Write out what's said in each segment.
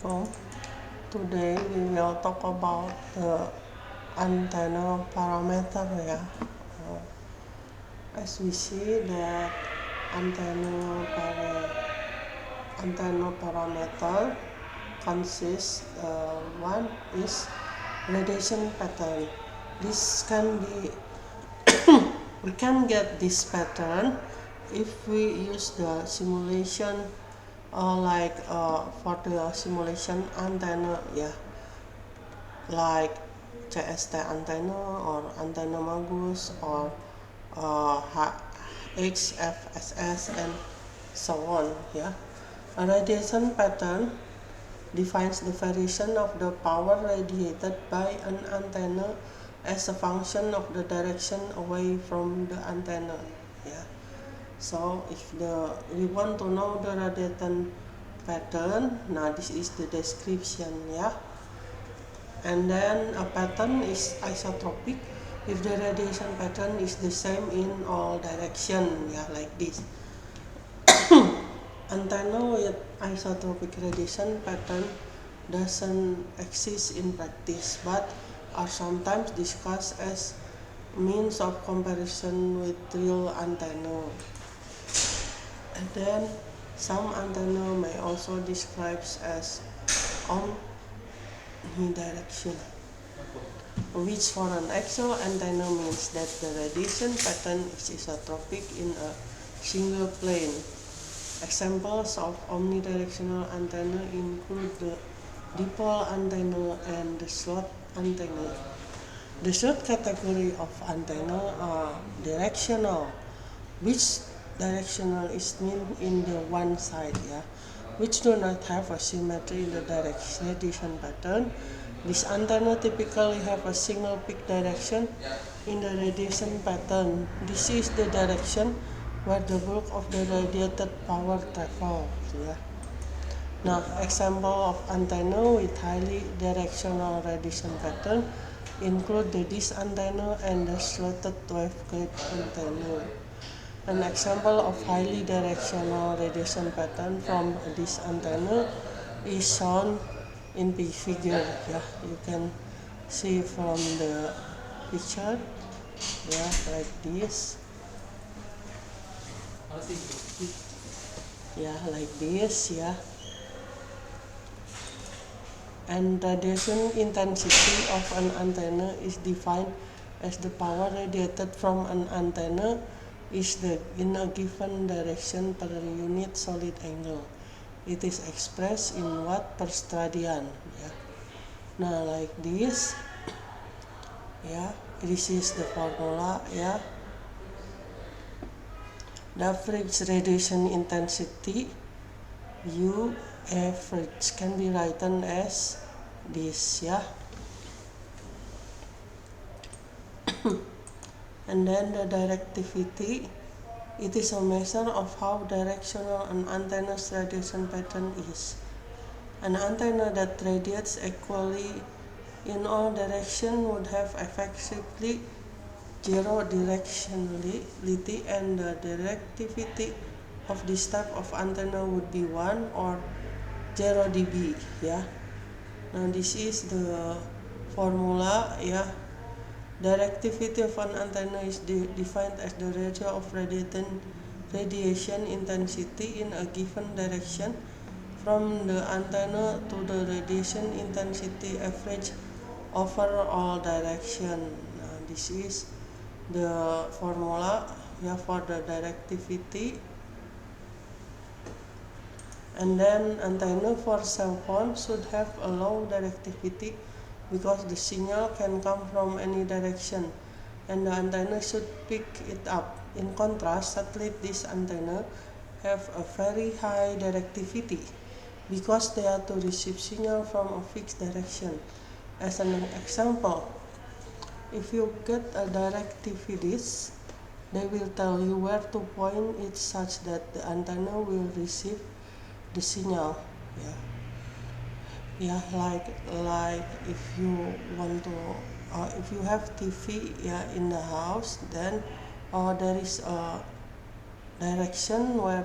So today we will talk about the antenna parameter. As we see that antenna parameter consists one is radiation pattern. This can be we can get this pattern if we use the simulation for the simulation antenna, like CST antenna or antenna Magus or HFSS and so on. A radiation pattern defines the variation of the power radiated by an antenna as a function of the direction away from the antenna. So if we want to know the radiation pattern, now this is the description. And then a pattern is isotropic if the radiation pattern is the same in all direction, like this. Antenna with isotropic radiation pattern doesn't exist in practice, but are sometimes discussed as means of comparison with real antenna. And then some antenna may also described as omnidirectional, which for an actual antenna means that the radiation pattern is isotropic in a single plane. Examples of omnidirectional antenna include the dipole antenna and the slot antenna. The third category of antenna are directional, which directional is mean in the one side, which do not have a symmetry in the radiation pattern. This antenna typically have a single peak direction in the radiation pattern. This is the direction where the bulk of the radiated power travels. Now, example of antenna with highly directional radiation pattern include the dish antenna and the slotted waveguide antenna. An example of highly directional radiation pattern from this antenna is shown in the figure. You can see from the picture, like this. Like this. And radiation intensity of an antenna is defined as the power radiated from an antenna in a given direction per unit solid angle. It is expressed in watt per steradian. Now like this. This is the formula. The average radiation intensity U average can be written as this. And then the directivity, it is a measure of how directional an antenna's radiation pattern is. An antenna that radiates equally in all directions would have effectively zero directionality, and the directivity of this type of antenna would be 1 or 0 dB. Now this is the formula. Directivity of an antenna is defined as the ratio of radiation intensity in a given direction from the antenna to the radiation intensity average over all direction. Now this is the formula for the directivity. And then antenna for cell phone should have a low directivity because the signal can come from any direction and the antenna should pick it up. In contrast, satellite dish antenna have a very high directivity because they are to receive signal from a fixed direction. As an example, if you get a directivity dish, they will tell you where to point it such that the antenna will receive the signal. Like if you want to if you have TV in the house, then there is a direction where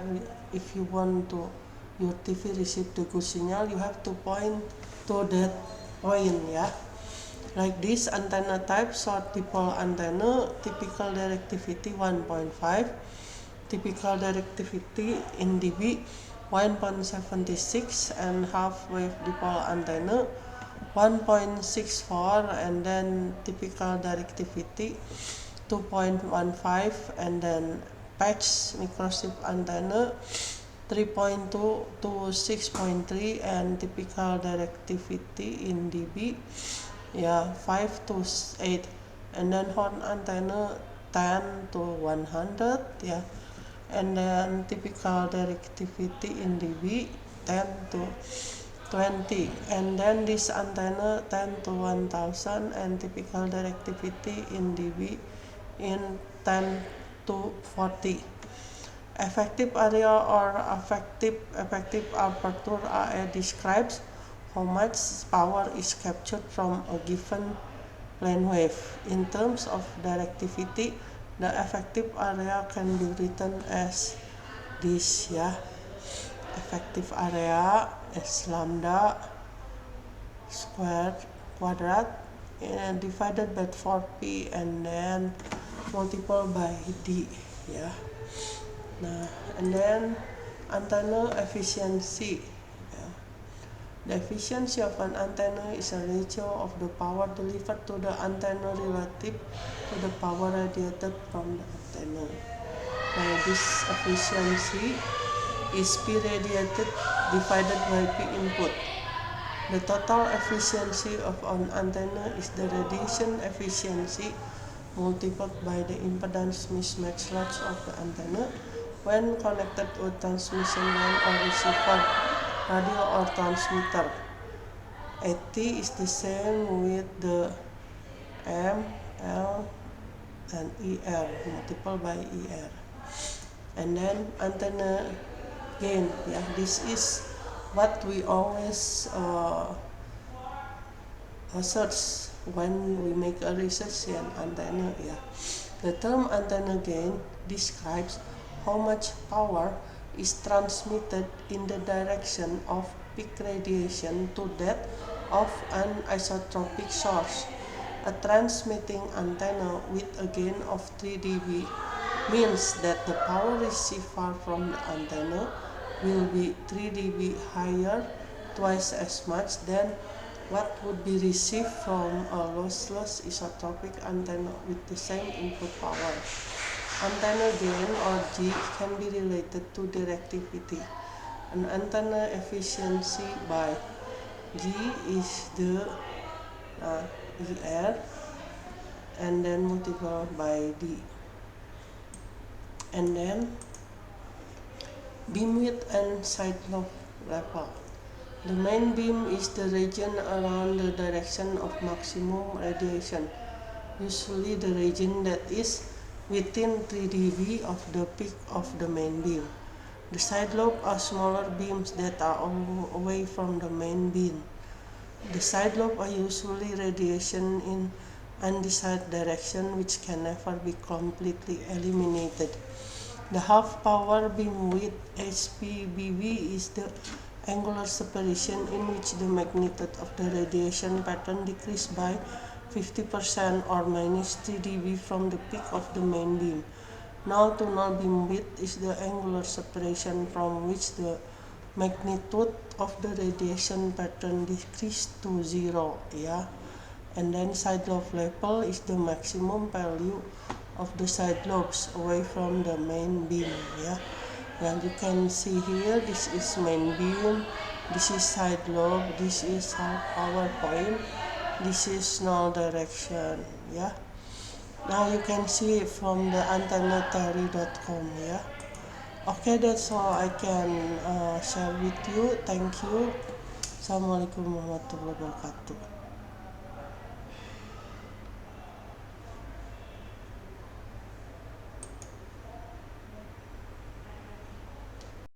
if you want to your TV receive the good signal, you have to point to that point, yeah. Like this antenna type, short dipole antenna, typical directivity 1.5, typical directivity in dB 1.76, and half wave dipole antenna 1.64, and then typical directivity 2.15, and then patch microstrip antenna 3.2 to 6.3, and typical directivity in dB 5 to 8, and then horn antenna 10 to 100, and then typical directivity in dB 10 to 20, and then this antenna 10 to 1000, and typical directivity in dB in 10 to 40. Effective area or effective aperture area describes how much power is captured from a given plane wave. In terms of directivity, the effective area can be written as this, effective area is lambda squared quadrat divided by 4p, and then multiple by d, and then antenna efficiency. The efficiency of an antenna is a ratio of the power delivered to the antenna relative to the power radiated from the antenna. Now this efficiency is P radiated divided by P input. The total efficiency of an antenna is the radiation efficiency multiplied by the impedance mismatch loss of the antenna when connected to a transmission line or receiver, radio or transmitter. AT is the same with the M, L, and ER multiplied by ER. And then antenna gain, this is what we always search when we make a research in antenna. The term antenna gain describes how much power is transmitted in the direction of peak radiation to that of an isotropic source. A transmitting antenna with a gain of 3 dB means that the power received far from the antenna will be 3 dB higher, twice as much than what would be received from a lossless isotropic antenna with the same input power. Antenna gain or G can be related to directivity. An antenna efficiency by G is the ER and then multiplied by D. And then beamwidth and side lobe level. The main beam is the region around the direction of maximum radiation, usually the region that is within 3 dB of the peak of the main beam. The side lobe are smaller beams that are away from the main beam. The side lobe are usually radiation in undesired direction which can never be completely eliminated. The half power beamwidth HPBW is the angular separation in which the magnitude of the radiation pattern decreased by 50% or minus 3 dB from the peak of the main beam. Null to null beamwidth is the angular separation from which the magnitude of the radiation pattern decreased to 0, and then side lobe level is the maximum value of the side lobes away from the main beam, And you can see here, this is main beam, this is side lobe, this is half power point, this is null direction, Now you can see it from the antennatheory.com, Okay, that's all I can share with you. Thank you. Assalamualaikum warahmatullahi wabarakatuh.